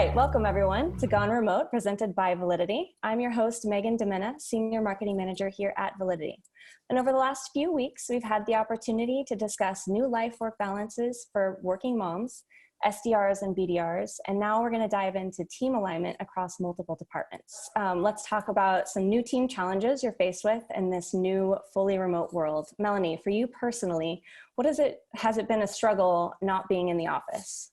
right, welcome everyone to Gone Remote, presented by Validity. I'm your host, Meagan DeMenna, Senior Marketing Manager here at Validity. And over the last few weeks, we've had the opportunity to discuss new life-work balances for working moms, SDRs and BDRs, and now we're going to dive into team alignment across multiple departments. Let's talk about some new team challenges you're faced with in this new fully remote world. Melanie, for you personally, has it been a struggle not being in the office?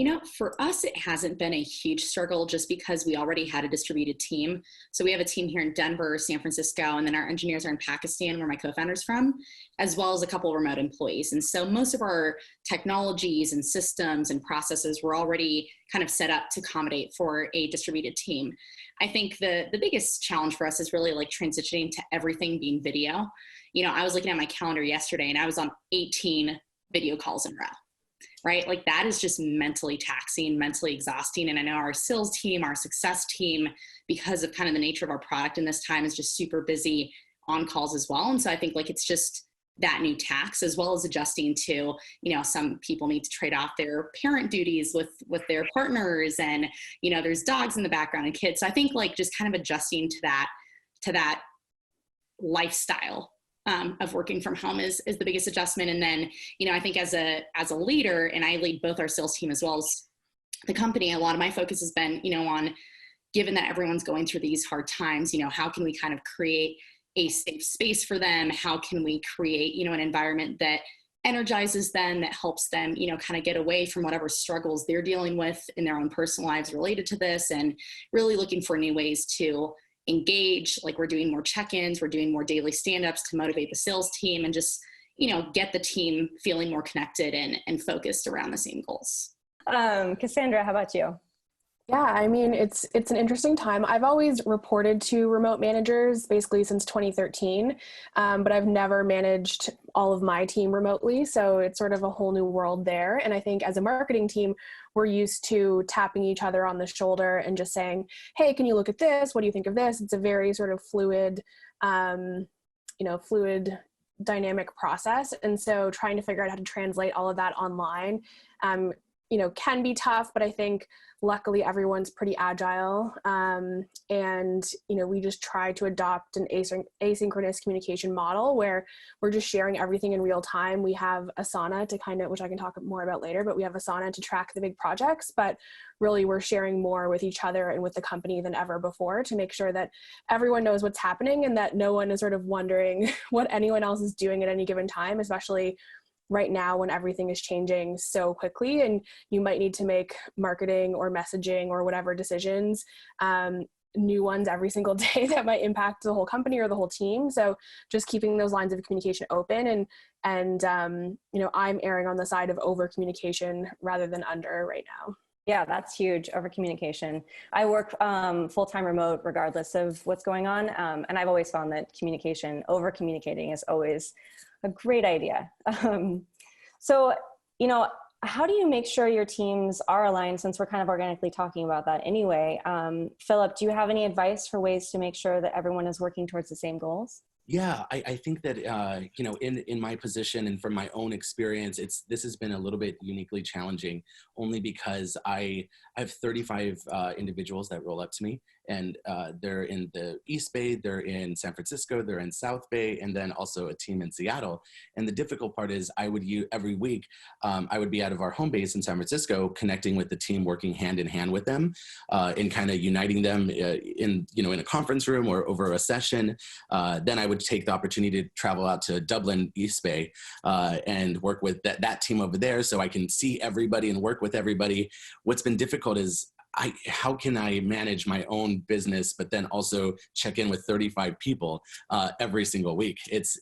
You know, for us, it hasn't been a huge struggle just because we already had a distributed team. So we have a team here in Denver, San Francisco, and then our engineers are in Pakistan, where my co-founder's from, as well as a couple of remote employees. And so most of our technologies and systems and processes were already kind of set up to accommodate for a distributed team. I think the biggest challenge for us is really like transitioning to everything being video. You know, I was looking at my calendar yesterday and I was on 18 video calls in a row. Right? Like that is just mentally taxing, mentally exhausting. And I know our sales team, our success team, because of kind of the nature of our product in this time, is just super busy on calls as well. And so I think like it's just that new tax, as well as adjusting to, you know, some people need to trade off their parent duties with their partners, and, you know, there's dogs in the background and kids. So I think like just kind of adjusting to that lifestyle of working from home is the biggest adjustment. And then, you know, I think as a leader, and I lead both our sales team as well as the company, a lot of my focus has been, you know, on, given that everyone's going through these hard times, you know, how can we kind of create a safe space for them? How can we create, you know, an environment that energizes them, that helps them, you know, kind of get away from whatever struggles they're dealing with in their own personal lives related to this, and really looking for new ways to engage. Like we're doing more check-ins, we're doing more daily stand-ups to motivate the sales team and just, you know, get the team feeling more connected and focused around the same goals. Cassandra, how about you? Yeah, I mean, it's an interesting time. I've always reported to remote managers basically since 2013, but I've never managed all of my team remotely. So it's sort of a whole new world there. And I think as a marketing team, we're used to tapping each other on the shoulder and just saying, hey, can you look at this? What do you think of this? It's a very sort of fluid dynamic process. And so trying to figure out how to translate all of that online, you know, can be tough, but I think luckily everyone's pretty agile. And, you know, we just try to adopt an asynchronous communication model where we're just sharing everything in real time. We have Asana to kind of, which I can talk more about later, but we have Asana to track the big projects, but really we're sharing more with each other and with the company than ever before to make sure that everyone knows what's happening and that no one is sort of wondering what anyone else is doing at any given time, especially right now when everything is changing so quickly and you might need to make marketing or messaging or whatever decisions, new ones every single day that might impact the whole company or the whole team. So just keeping those lines of communication open and you know, I'm erring on the side of over communication rather than under right now. Yeah, that's huge, over communication. I work full-time remote regardless of what's going on. And I've always found that over communicating is always a great idea. So, you know, how do you make sure your teams are aligned, since we're kind of organically talking about that anyway? Phillip, do you have any advice for ways to make sure that everyone is working towards the same goals? Yeah, I think that, you know, in my position and from my own experience, this has been a little bit uniquely challenging, only because I have 35 individuals that roll up to me, and they're in the East Bay, they're in San Francisco, they're in South Bay, and then also a team in Seattle. And the difficult part is every week, I would be out of our home base in San Francisco, connecting with the team, working hand in hand with them, and kind of uniting them in a conference room or over a session. Then I would take the opportunity to travel out to Dublin, East Bay, and work with that team over there so I can see everybody and work with everybody. What's been difficult is how can I manage my own business, but then also check in with 35 people every single week? It's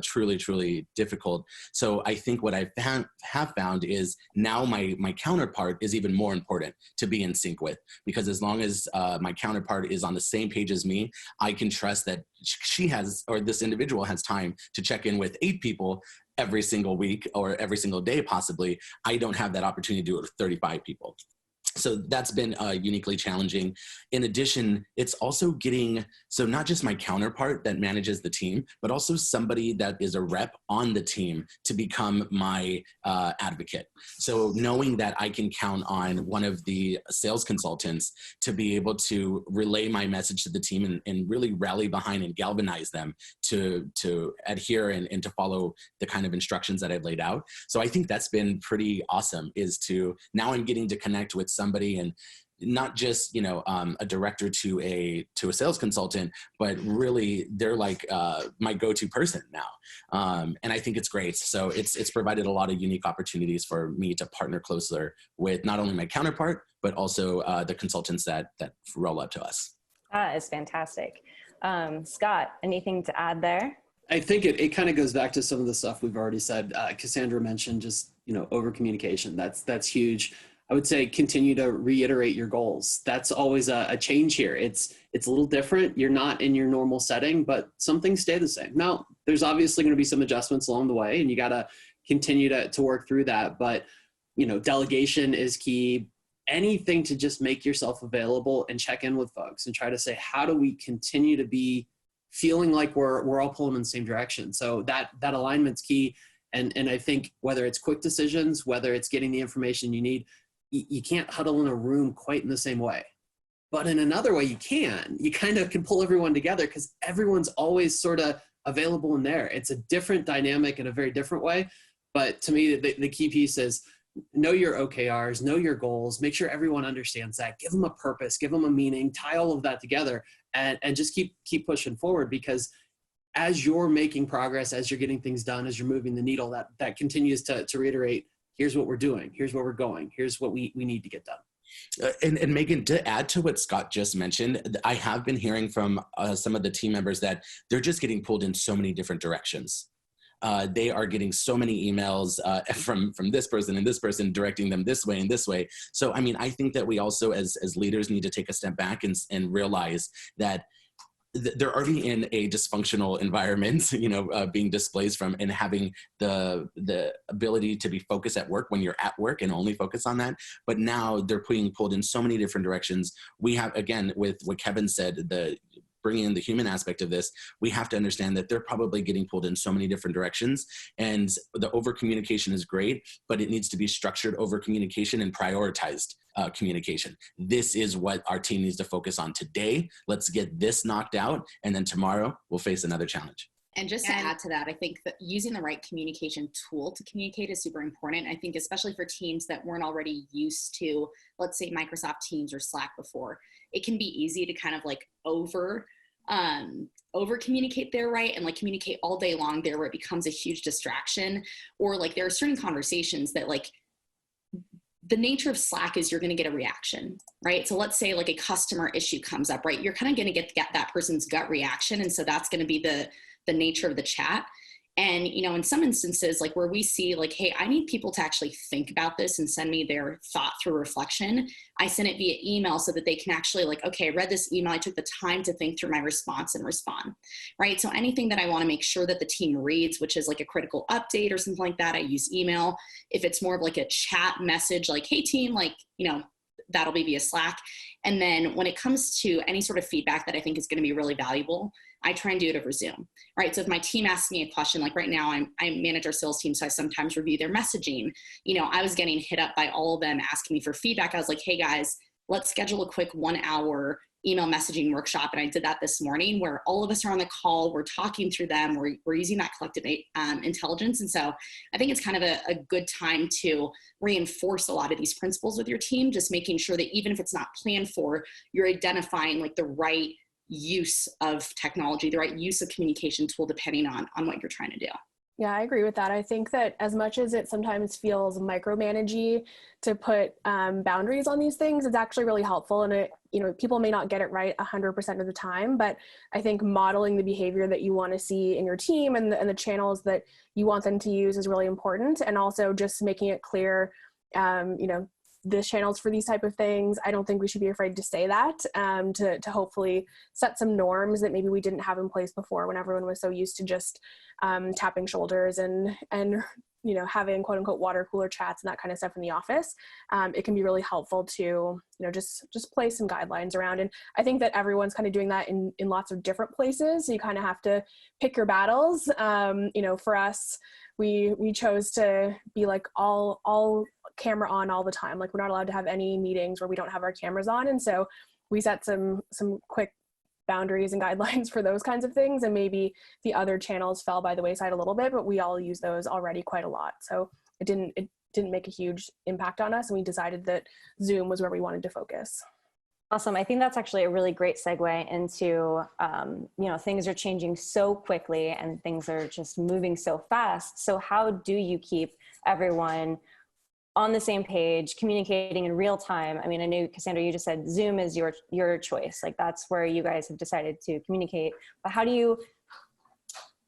truly, truly difficult. So I think what I have found is now my counterpart is even more important to be in sync with, because as long as my counterpart is on the same page as me, I can trust that this individual has time to check in with 8 people every single week or every single day possibly. I don't have that opportunity to do it with 35 people. So that's been uniquely challenging. In addition, it's also getting, so not just my counterpart that manages the team, but also somebody that is a rep on the team to become my advocate. So knowing that I can count on one of the sales consultants to be able to relay my message to the team and really rally behind and galvanize them to adhere and to follow the kind of instructions that I've laid out. So I think that's been pretty awesome, is to, now I'm getting to connect with somebody, and not just, you know, a director to a sales consultant, but really they're like my go-to person now. And I think it's great. So it's provided a lot of unique opportunities for me to partner closer with not only my counterpart, but also the consultants that roll up to us. That is fantastic. Scott, anything to add there? I think it kind of goes back to some of the stuff we've already said. Cassandra mentioned just, you know, over communication. That's huge. I would say continue to reiterate your goals. That's always a change here. It's a little different. You're not in your normal setting, but some things stay the same. Now, there's obviously going to be some adjustments along the way, and you got to continue to work through that. But, you know, delegation is key. Anything to just make yourself available and check in with folks and try to say, how do we continue to be feeling like we're all pulling in the same direction? So that alignment's key. And I think whether it's quick decisions, whether it's getting the information you need, you can't huddle in a room quite in the same way. But in another way, you kind of can pull everyone together because everyone's always sort of available in there. It's a different dynamic in a very different way. But to me, the key piece is know your OKRs, know your goals, make sure everyone understands that, give them a purpose, give them a meaning, tie all of that together, and just keep pushing forward, because as you're making progress, as you're getting things done, as you're moving the needle, that continues to reiterate, here's what we're doing, here's where we're going, here's what we need to get done. And Meagan, to add to what Scott just mentioned, I have been hearing from some of the team members that they're just getting pulled in so many different directions. They are getting so many emails from this person and this person directing them this way and this way. So, I mean, I think that we also as leaders need to take a step back and realize that they're already in a dysfunctional environment, you know, being displaced from, and having the ability to be focused at work when you're at work and only focus on that. But now they're being pulled in so many different directions. We have, again, with what Kevin said, bringing in the human aspect of this, we have to understand that they're probably getting pulled in so many different directions. And the over communication is great, but it needs to be structured over communication and prioritized communication. This is what our team needs to focus on today. Let's get this knocked out, and then tomorrow we'll face another challenge. And just to add to that, I think that using the right communication tool to communicate is super important. I think especially for teams that weren't already used to, let's say, Microsoft Teams or Slack before, it can be easy to kind of like over communicate there, right? And like communicate all day long there, where it becomes a huge distraction. Or like there are certain conversations that, like, the nature of Slack is you're going to get a reaction, right? So let's say like a customer issue comes up, right? You're kind of going to get that person's gut reaction. And so that's going to be the nature of the chat. And, you know, in some instances, like where we see like, hey, I need people to actually think about this and send me their thought through reflection, I send it via email so that they can actually like, okay, I read this email, I took the time to think through my response and respond, right? So anything that I want to make sure that the team reads, which is like a critical update or something like that, I use email. If it's more of like a chat message, like, hey team, like, you know, that'll be via Slack. And then when it comes to any sort of feedback that I think is going to be really valuable, I try and do it over Zoom, right? So if my team asks me a question, like right now I manage our sales team, so I sometimes review their messaging. You know, I was getting hit up by all of them asking me for feedback. I was like, hey guys, let's schedule a quick 1 hour email messaging workshop. And I did that this morning, where all of us are on the call, we're talking through them, we're using that collective intelligence. And so I think it's kind of a good time to reinforce a lot of these principles with your team, just making sure that even if it's not planned for, you're identifying like the right use of technology, the right use of communication tool, depending on what you're trying to do. Yeah, I agree with that. I think that as much as it sometimes feels micromanagey to put boundaries on these things, it's actually really helpful. And it, you know, people may not get it right 100% of the time, but I think modeling the behavior that you want to see in your team and the channels that you want them to use is really important. And also just making it clear, you know, this channel's for these type of things. I don't think we should be afraid to say that, to hopefully set some norms that maybe we didn't have in place before, when everyone was so used to just tapping shoulders and you know, having quote unquote water cooler chats and that kind of stuff in the office. It can be really helpful to, you know, just place some guidelines around. And I think that everyone's kind of doing that in lots of different places. So you kind of have to pick your battles. You know, for us, we chose to be like all camera on all the time. Like, we're not allowed to have any meetings where we don't have our cameras on. And so we set some quick boundaries and guidelines for those kinds of things. And maybe the other channels fell by the wayside a little bit, but we all use those already quite a lot. So it didn't make a huge impact on us. And we decided that Zoom was where we wanted to focus. Awesome. I think that's actually a really great segue into, you know, things are changing so quickly and things are just moving so fast. So how do you keep everyone on the same page, communicating in real time? I mean, I know, Cassandra, you just said Zoom is your choice. Like, that's where you guys have decided to communicate. But how do you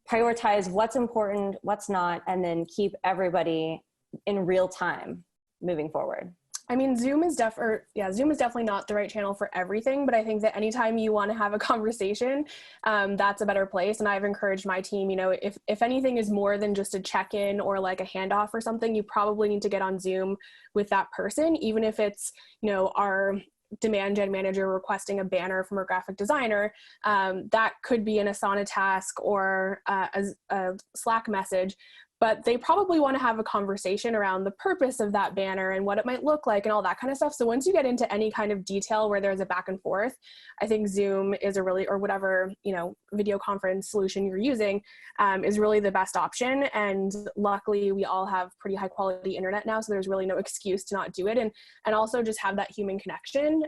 prioritize what's important, what's not, and then keep everybody in real time moving forward? I mean, Zoom is definitely not the right channel for everything, but I think that anytime you want to have a conversation, that's a better place. And I've encouraged my team, you know, if anything is more than just a check-in or like a handoff or something, you probably need to get on Zoom with that person, even if it's, you know, our demand gen manager requesting a banner from a graphic designer. That could be an Asana task or a Slack message. But they probably want to have a conversation around the purpose of that banner and what it might look like and all that kind of stuff. So once you get into any kind of detail where there's a back and forth, I think Zoom is or whatever, you know, video conference solution you're using is really the best option. And luckily we all have pretty high quality internet now, so there's really no excuse to not do it. And also just have that human connection.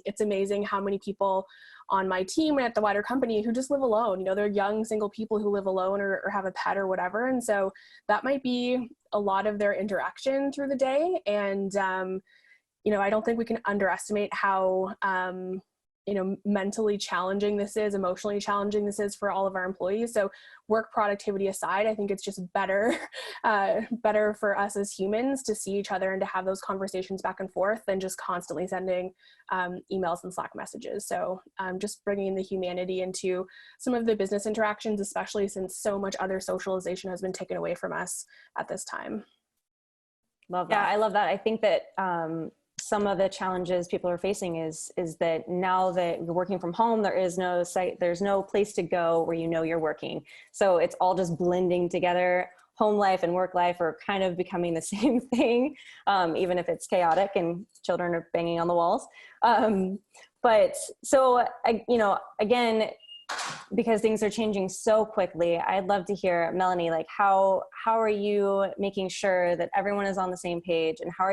It's amazing how many people on my team and at the wider company who just live alone. You know, they're young single people who live alone or have a pet or whatever. And so that might be a lot of their interaction through the day. And, you know, I don't think we can underestimate how, you know, mentally challenging this is, emotionally challenging this is for all of our employees. So work productivity aside, I think it's just better for us as humans to see each other and to have those conversations back and forth than just constantly sending emails and Slack messages. So just bringing the humanity into some of the business interactions, especially since so much other socialization has been taken away from us at this time. Love that. Yeah, I love that. I think that some of the challenges people are facing is that now that you're working from home, there is no site, there's no place to go where you know you're working. So it's all just blending together. Home life and work life are kind of becoming the same thing, even if it's chaotic and children are banging on the walls. But so, you know, again, because things are changing so quickly, I'd love to hear, Melanie, like how are you making sure that everyone is on the same page, and how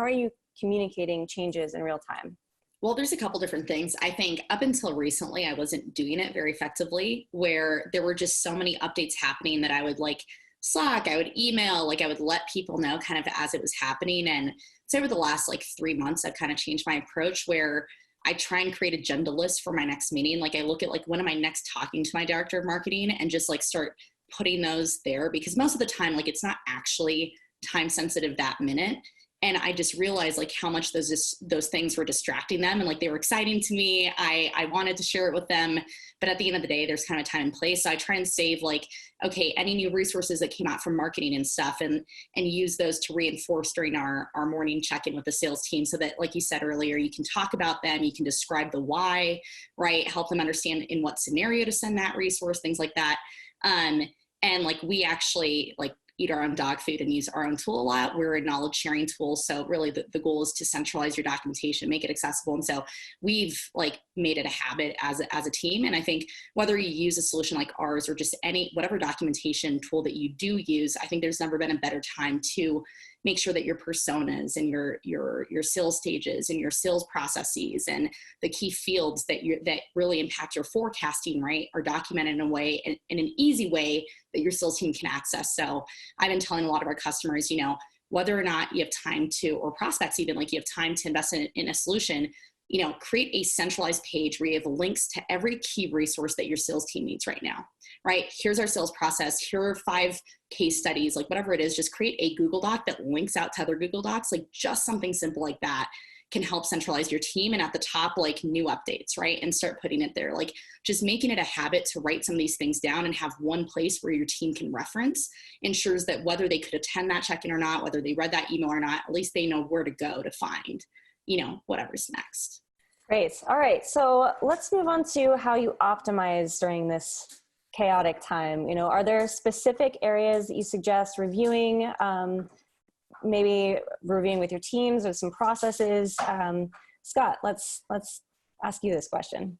are you communicating changes in real time? Well, there's a couple different things. I think up until recently, I wasn't doing it very effectively, where there were just so many updates happening that I would like Slack, I would email, like I would let people know kind of as it was happening. And so over the last like 3 months, I've kind of changed my approach where I try and create agenda list for my next meeting. Like I look at like, when am I next talking to my director of marketing, and just like start putting those there, because most of the time, like it's not actually time sensitive that minute. And I just realized like how much those things were distracting them, and like they were exciting to me. I wanted to share it with them, but at the end of the day, there's kind of a time and place. So I try and save like, okay, any new resources that came out from marketing and stuff, and use those to reinforce during our morning check-in with the sales team, so that, like you said earlier, you can talk about them, you can describe the why, right? Help them understand in what scenario to send that resource, things like that. And like we actually like eat our own dog food and use our own tool a lot. We're a knowledge sharing tool. So really the goal is to centralize your documentation, make it accessible. And so we've like made it a habit as a team. And I think whether you use a solution like ours or just whatever documentation tool that you do use, I think there's never been a better time to make sure that your personas and your sales stages and your sales processes and the key fields that really impact your forecasting, right, are documented in a way, in an easy way that your sales team can access. So I've been telling a lot of our customers, you know, whether or not you have time to, or prospects even, like you have time to invest in a solution, create a centralized page where you have links to every key resource that your sales team needs right now, right? Here's our sales process. Here are 5 case studies, like whatever it is, just create a Google Doc that links out to other Google Docs, like just something simple like that can help centralize your team. And at the top, like new updates, right? And start putting it there, like just making it a habit to write some of these things down and have one place where your team can reference ensures that whether they could attend that check-in or not, whether they read that email or not, at least they know where to go to find, whatever's next. Great. All right. So let's move on to how you optimize during this chaotic time. Are there specific areas that you suggest reviewing, maybe reviewing with your teams or some processes? Scott, let's ask you this question.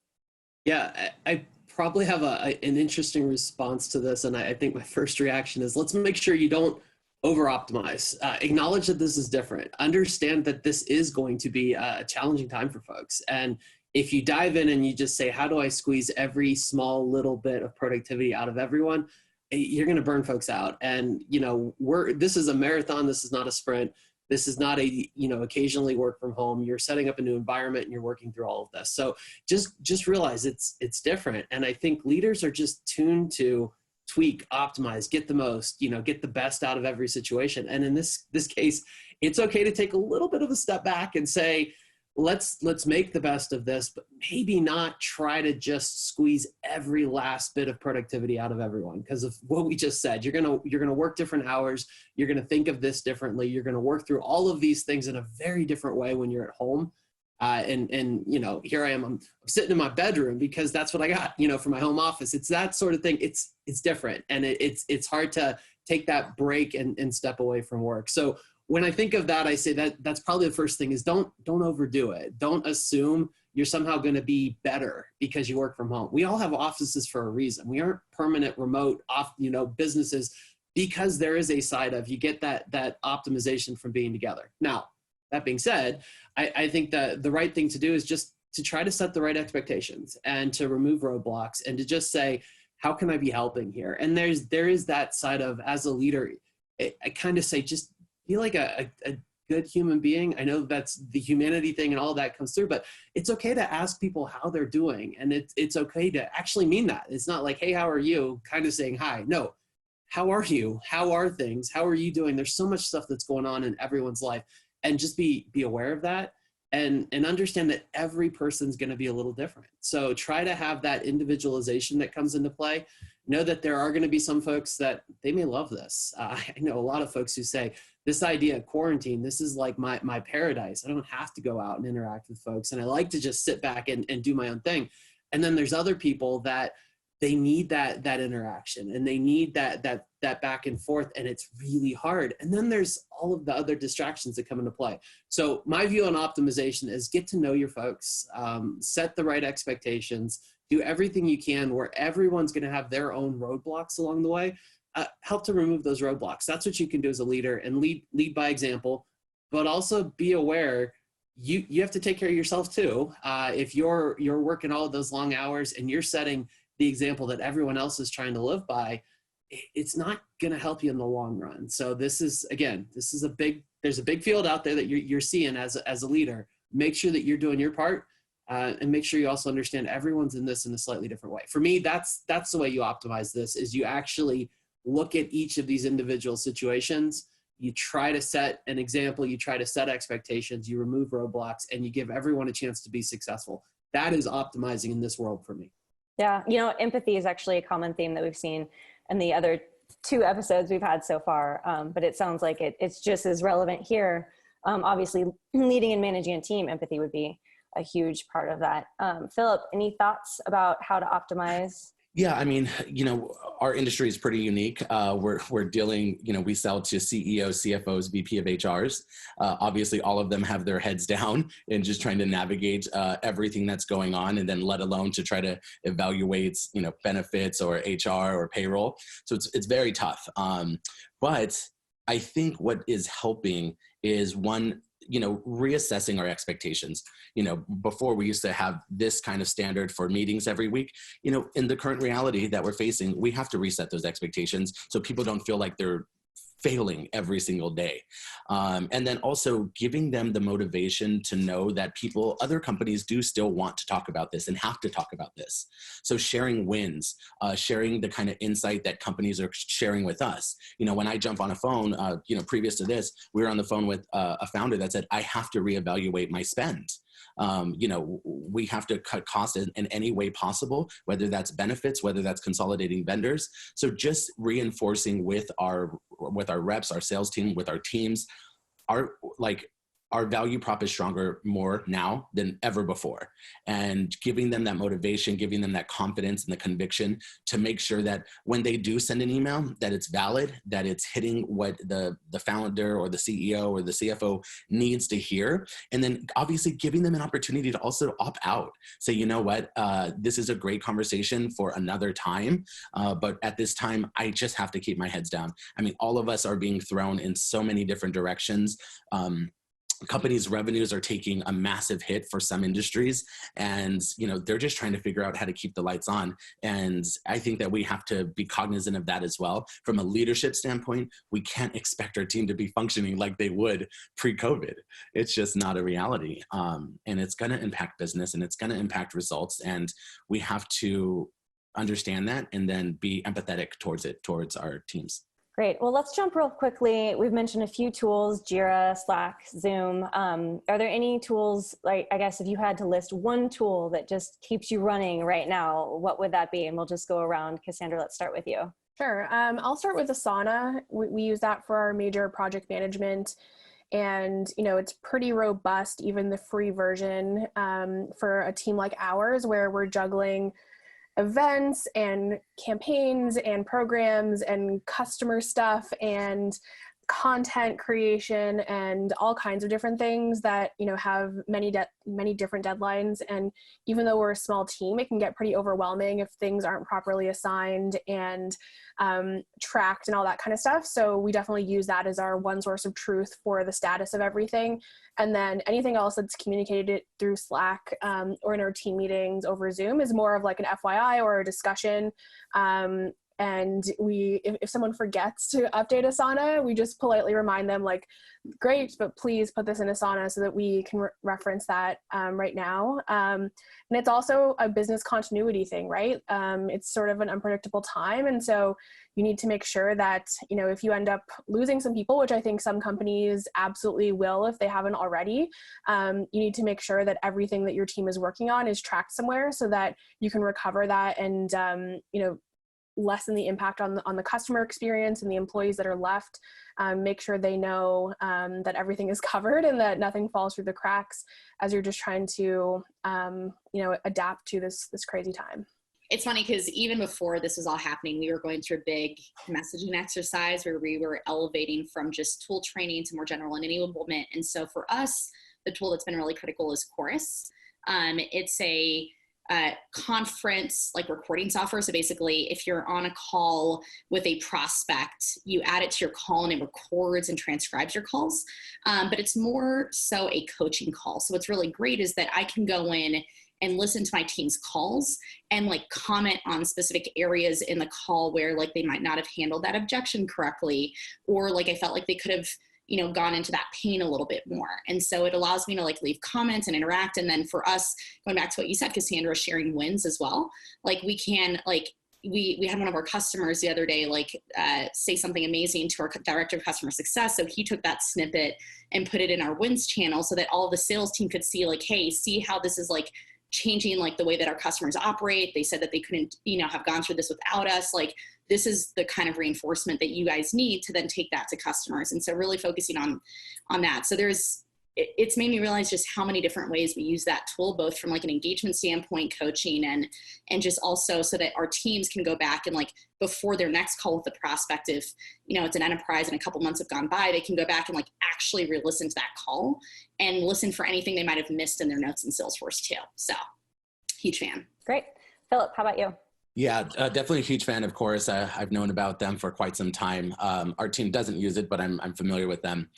Yeah, I probably have an interesting response to this. And I think my first reaction is, let's make sure you don't over-optimize. Acknowledge that this is different. Understand that this is going to be a challenging time for folks. And if you dive in and you just say, how do I squeeze every small little bit of productivity out of everyone, you're going to burn folks out. And, this is a marathon. This is not a sprint. This is not occasionally work from home. You're setting up a new environment and you're working through all of this. So just realize it's different. And I think leaders are just tuned to tweak, optimize, get the most, get the best out of every situation. And in this case, it's okay to take a little bit of a step back and say, let's make the best of this, but maybe not try to just squeeze every last bit of productivity out of everyone because of what we just said. You're gonna work different hours. You're gonna think of this differently. You're gonna work through all of these things in a very different way when you're at home. And here I am, I'm sitting in my bedroom because that's what I got, for my home office. It's that sort of thing. It's different. And it's hard to take that break and step away from work. So when I think of that, I say that's probably the first thing is don't overdo it. Don't assume you're somehow going to be better because you work from home. We all have offices for a reason. We aren't permanent remote businesses because there is a side of you get that optimization from being together. Now, that being said, I think that the right thing to do is just to try to set the right expectations and to remove roadblocks and to just say, how can I be helping here? And there is that side of, as a leader, I kind of say, just be like a good human being. I know that's the humanity thing and all that comes through, but it's okay to ask people how they're doing. And it's okay to actually mean that. It's not like, hey, how are you? Kind of saying hi. No, how are you? How are things? How are you doing? There's so much stuff that's going on in everyone's life. And just be aware of that and understand that every person's going to be a little different. So try to have that individualization that comes into play. Know that there are going to be some folks that they may love this. I know a lot of folks who say, this idea of quarantine, this is like my paradise. I don't have to go out and interact with folks. And I like to just sit back and do my own thing. And then there's other people that they need that interaction and they need that back and forth, and it's really hard. And then there's all of the other distractions that come into play. So my view on optimization is get to know your folks, set the right expectations, do everything you can where everyone's going to have their own roadblocks along the way. Help to remove those roadblocks. That's what you can do as a leader, and lead by example, but also be aware you have to take care of yourself too. If you're working all of those long hours and you're setting the example that everyone else is trying to live by, it's not going to help you in the long run. So there's a big field out there that you're seeing as a leader. Make sure that you're doing your part, and make sure you also understand everyone's in this in a slightly different way. For me, that's the way you optimize this, is you actually look at each of these individual situations. You try to set an example, you try to set expectations, you remove roadblocks, and you give everyone a chance to be successful. That is optimizing in this world for me. Yeah, empathy is actually a common theme that we've seen in the other 2 episodes we've had so far, but it sounds like it's just as relevant here. Obviously, leading and managing a team, empathy would be a huge part of that. Phillip, any thoughts about how to optimize? Yeah, I mean, our industry is pretty unique. We're dealing, we sell to CEOs, CFOs, VP of HRs. Obviously, all of them have their heads down and just trying to navigate everything that's going on, and then let alone to try to evaluate, benefits or HR or payroll. So it's very tough. But I think what is helping is one, reassessing our expectations. Before we used to have this kind of standard for meetings every week, in the current reality that we're facing, we have to reset those expectations so people don't feel like they're failing every single day. And then also giving them the motivation to know that other companies do still want to talk about this and have to talk about this. So sharing wins, sharing the kind of insight that companies are sharing with us. When I jump on a phone, previous to this, we were on the phone with a founder that said, I have to reevaluate my spend. We have to cut costs in any way possible, whether that's benefits, whether that's consolidating vendors. So just reinforcing with our reps, our sales team, with our teams, our value prop is stronger more now than ever before, and giving them that motivation, giving them that confidence and the conviction to make sure that when they do send an email, that it's valid, that it's hitting what the founder or the CEO or the CFO needs to hear. And then obviously giving them an opportunity to also opt out. Say, you know what, this is a great conversation for another time, but at this time, I just have to keep my heads down. I mean, all of us are being thrown in so many different directions. Companies' revenues are taking a massive hit for some industries, and they're just trying to figure out how to keep the lights on. And I think that we have to be cognizant of that as well. From a leadership standpoint, we can't expect our team to be functioning like they would pre-COVID. It's just not a reality, and it's going to impact business and it's going to impact results, and we have to understand that and then be empathetic towards our teams. Great. Well, let's jump real quickly. We've mentioned a few tools: Jira, Slack, Zoom. Are there any tools, like, I guess if you had to list one tool that just keeps you running right now, what would that be? And we'll just go around. Cassandra, let's start with you. Sure. I'll start with Asana. We use that for our major project management. And, it's pretty robust, even the free version, for a team like ours, where we're juggling events and campaigns and programs and customer stuff and content creation and all kinds of different things that have many different deadlines. And even though we're a small team, it can get pretty overwhelming if things aren't properly assigned and tracked and all that kind of stuff. So we definitely use that as our one source of truth for the status of everything. And then anything else that's communicated through Slack or in our team meetings over Zoom is more of like an FYI or a discussion. And if someone forgets to update Asana, we just politely remind them, like, great, but please put this in Asana so that we can reference that right now. And it's also a business continuity thing, right? It's sort of an unpredictable time. And so you need to make sure that, if you end up losing some people, which I think some companies absolutely will if they haven't already, you need to make sure that everything that your team is working on is tracked somewhere so that you can recover that and, lessen the impact on the customer experience and the employees that are left. Make sure they know that everything is covered and that nothing falls through the cracks as you're just trying to, adapt to this crazy time. It's funny because even before this was all happening, we were going through a big messaging exercise where we were elevating from just tool training to more general enablement. And so for us, the tool that's been really critical is Chorus. It's a conference like recording software. So basically, if you're on a call with a prospect, you add it to your call and it records and transcribes your calls. But it's more so a coaching call. So what's really great is that I can go in and listen to my team's calls and like comment on specific areas in the call where like they might not have handled that objection correctly, or like I felt like they could have gone into that pain a little bit more. And so it allows me to like leave comments and interact. And then for us, going back to what you said, Cassandra, sharing wins as well. Like we can, like, we had one of our customers the other day, say something amazing to our director of customer success. So he took that snippet and put it in our wins channel so that all the sales team could see like, hey, see how this is like changing like the way that our customers operate. They said that they couldn't, have gone through this without us. Like, this is the kind of reinforcement that you guys need to then take that to customers. And so really focusing on that. So it's made me realize just how many different ways we use that tool, both from like an engagement standpoint, coaching, and just also so that our teams can go back and like before their next call with the prospect, if, it's an enterprise and a couple months have gone by, they can go back and like actually re-listen to that call and listen for anything they might've missed in their notes in Salesforce too. So huge fan. Great. Phillip, how about you? Yeah, definitely a huge fan, of course. I've known about them for quite some time. Our team doesn't use it, but I'm familiar with them.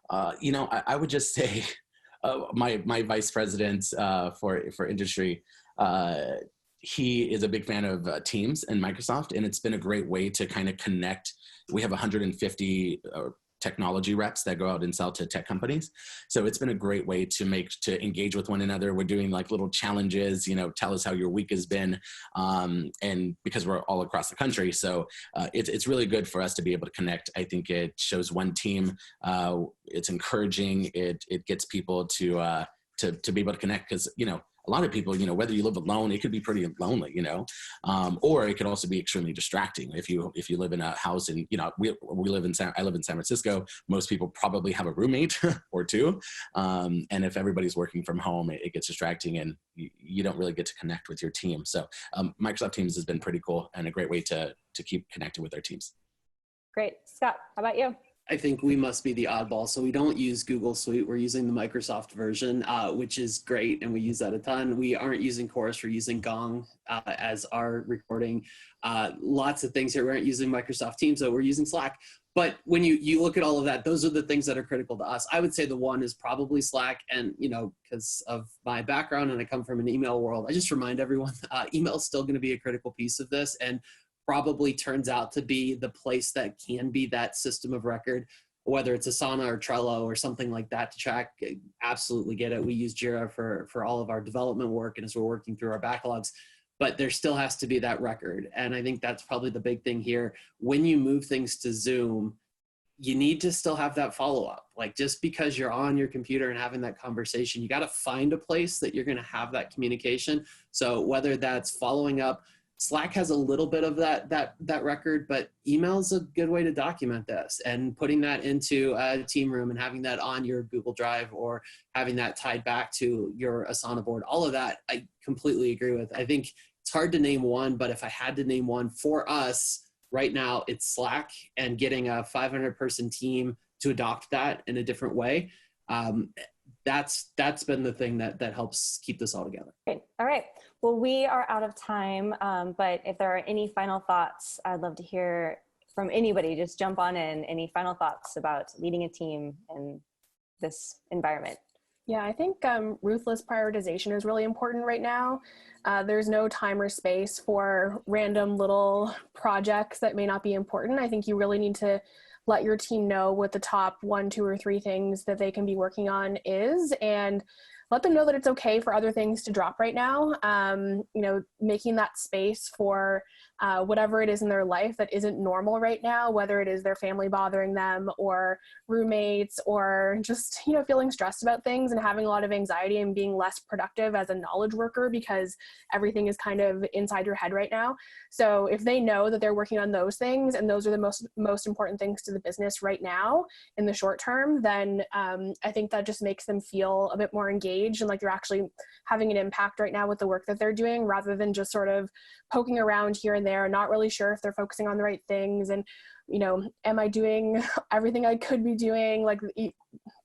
I would just say my vice president for industry, he is a big fan of Teams and Microsoft, and it's been a great way to kind of connect. We have 150 technology reps that go out and sell to tech companies. So it's been a great way to engage with one another. We're doing like little challenges, tell us how your week has been. And because we're all across the country. So it's really good for us to be able to connect. I think it shows one team. It's encouraging. It gets people to be able to connect, because, a lot of people, whether you live alone, it could be pretty lonely, or it could also be extremely distracting. If you live in a house and, I live in San Francisco, most people probably have a roommate or two. And if everybody's working from home, it gets distracting and you don't really get to connect with your team. So Microsoft Teams has been pretty cool and a great way to keep connected with our teams. Great. Scott, how about you? I think we must be the oddball. So we don't use Google Suite. We're using the Microsoft version, which is great. And we use that a ton. We aren't using Chorus. We're using Gong as our recording. Lots of things here. We aren't using Microsoft Teams, so we're using Slack. But when you look at all of that, those are the things that are critical to us. I would say the one is probably Slack. And, because of my background and I come from an email world, I just remind everyone, email is still going to be a critical piece of this. And probably turns out to be the place that can be that system of record, whether it's Asana or Trello or something like that to track. Absolutely get it. We use Jira for all of our development work and as we're working through our backlogs, but there still has to be that record. And I think that's probably the big thing here. When you move things to Zoom, you need to still have that follow-up. Like, just because you're on your computer and having that conversation, you got to find a place that you're going to have that communication. So whether that's following up, Slack has a little bit of that record, but email is a good way to document this, and putting that into a team room and having that on your Google Drive or having that tied back to your Asana board. All of that, I completely agree with. I think it's hard to name one, but if I had to name one for us right now, it's Slack, and getting a 500-person team to adopt that in a different way. That's been the thing that helps keep this all together. Great. All right. Well, we are out of time, but if there are any final thoughts, I'd love to hear from anybody. Just jump on in. Any final thoughts about leading a team in this environment? Yeah, I think ruthless prioritization is really important right now. There's no time or space for random little projects that may not be important. I think you really need to let your team know what the top 1, 2, or 3 things that they can be working on is, and let them know that it's okay for other things to drop right now. Making that space for whatever it is in their life that isn't normal right now, whether it is their family bothering them or roommates or just, feeling stressed about things and having a lot of anxiety and being less productive as a knowledge worker because everything is kind of inside your head right now. So if they know that they're working on those things and those are the most important things to the business right now in the short term, then I think that just makes them feel a bit more engaged and like they're actually having an impact right now with the work that they're doing, rather than just sort of poking around here and there, not really sure if they're focusing on the right things. And, am I doing everything I could be doing? Like,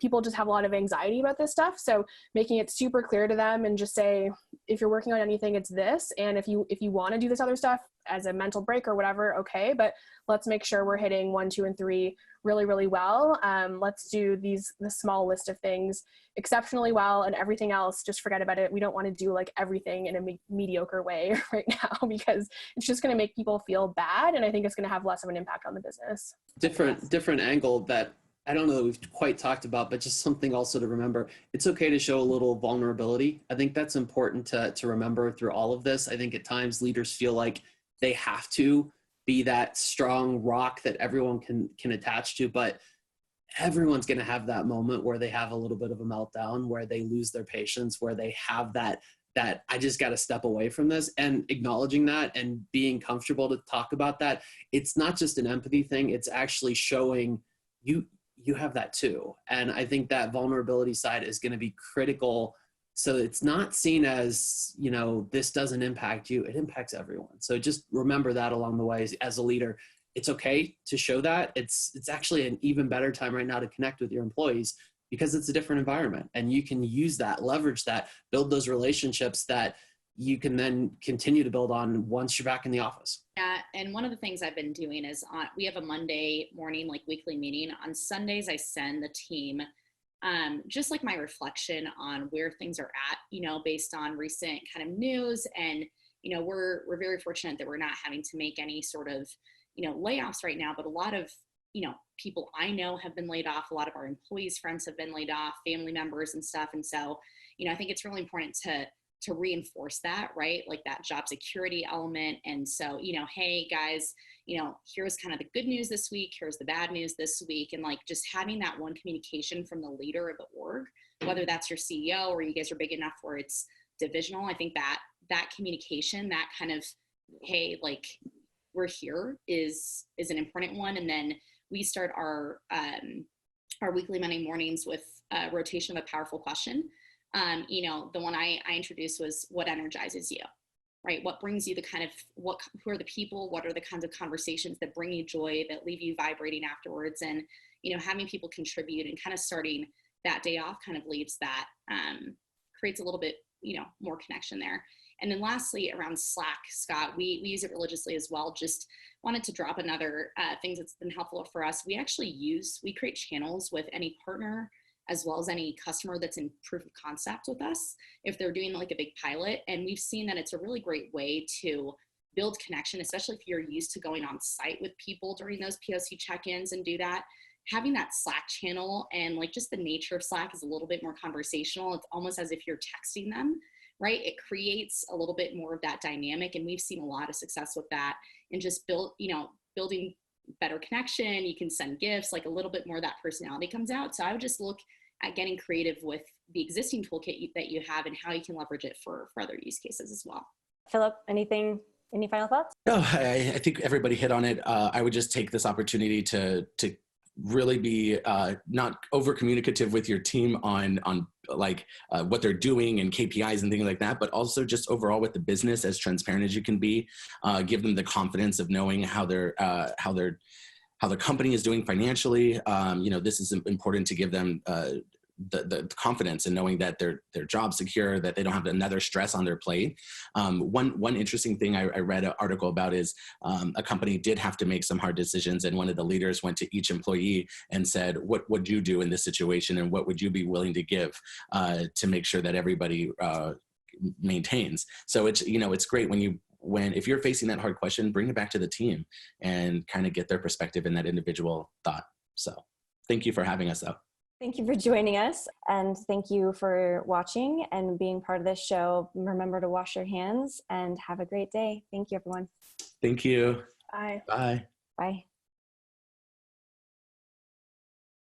people just have a lot of anxiety about this stuff. So making it super clear to them and just say, if you're working on anything, it's this. And if you want to do this other stuff as a mental break or whatever, okay, but let's make sure we're hitting 1, 2, and 3 really, really well. Let's do the small list of things exceptionally well, and everything else, just forget about it. We don't want to do like everything in a mediocre way right now, because it's just going to make people feel bad. And I think it's going to have less of an impact on the business. Different angle that I don't know that we've quite talked about, but just something also to remember. It's okay to show a little vulnerability. I think that's important to remember through all of this. I think at times leaders feel like they have to be that strong rock that everyone can attach to, but everyone's going to have that moment where they have a little bit of a meltdown, where they lose their patience, where they have that I just got to step away from this, and acknowledging that and being comfortable to talk about that. It's not just an empathy thing. It's actually showing you have that too. And I think that vulnerability side is going to be critical. So it's not seen as, this doesn't impact you. It impacts everyone. So just remember that along the way as a leader. It's okay to show that. It's actually an even better time right now to connect with your employees, because it's a different environment, and you can use that, leverage that, build those relationships that you can then continue to build on once you're back in the office. Yeah, and one of the things I've been doing is we have a Monday morning, like weekly meeting. On Sundays, I send the team just like my reflection on where things are at, based on recent kind of news, and we're very fortunate that we're not having to make any sort of, layoffs right now, but a lot of, people I know have been laid off. A lot of our employees' friends have been laid off, family members and stuff. And so, I think it's really important to reinforce that, right? Like that job security element. And so, hey guys, here's kind of the good news this week. Here's the bad news this week. And like just having that one communication from the leader of the org, whether that's your CEO or you guys are big enough where it's divisional. I think that communication, that kind of, hey, like we're here is an important one. And then we start our weekly Monday mornings with a rotation of a powerful question. The one I introduced was what energizes you, right? What brings you who are the people, what are the kinds of conversations that bring you joy, that leave you vibrating afterwards? And, having people contribute and kind of starting that day off kind of leaves that, creates a little bit, more connection there. And then lastly, around Slack, Scott, we use it religiously as well. Just wanted to drop another thing that's been helpful for us. We create channels with any partner as well as any customer that's in proof of concept with us if they're doing like a big pilot. And we've seen that it's a really great way to build connection, especially if you're used to going on site with people during those POC check-ins and do that. Having that Slack channel and like just the nature of Slack is a little bit more conversational. It's almost as if you're texting them, right? It creates a little bit more of that dynamic. And we've seen a lot of success with that and just building better connection. You can send gifts, like a little bit more of that personality comes out. So I would just look at getting creative with the existing toolkit that you have and how you can leverage it for other use cases as well. Phillip, any final thoughts? No, I think everybody hit on it. I would just take this opportunity to really be not over communicative with your team on like what they're doing and KPIs and things like that, but also just overall with the business as transparent as you can be. Give them the confidence of knowing how the company is doing financially. This is important to give them the confidence and knowing that their job's secure, that they don't have another stress on their plate. One interesting thing I read an article about is a company did have to make some hard decisions, and one of the leaders went to each employee and said, what would you do in this situation, and what would you be willing to give to make sure that everybody maintains. So it's great if you're facing that hard question, bring it back to the team and kind of get their perspective in that individual thought. So thank you for having us, though. Thank you for joining us, and thank you for watching and being part of this show. Remember to wash your hands and have a great day. Thank you, everyone. Thank you. Bye. Bye. Bye.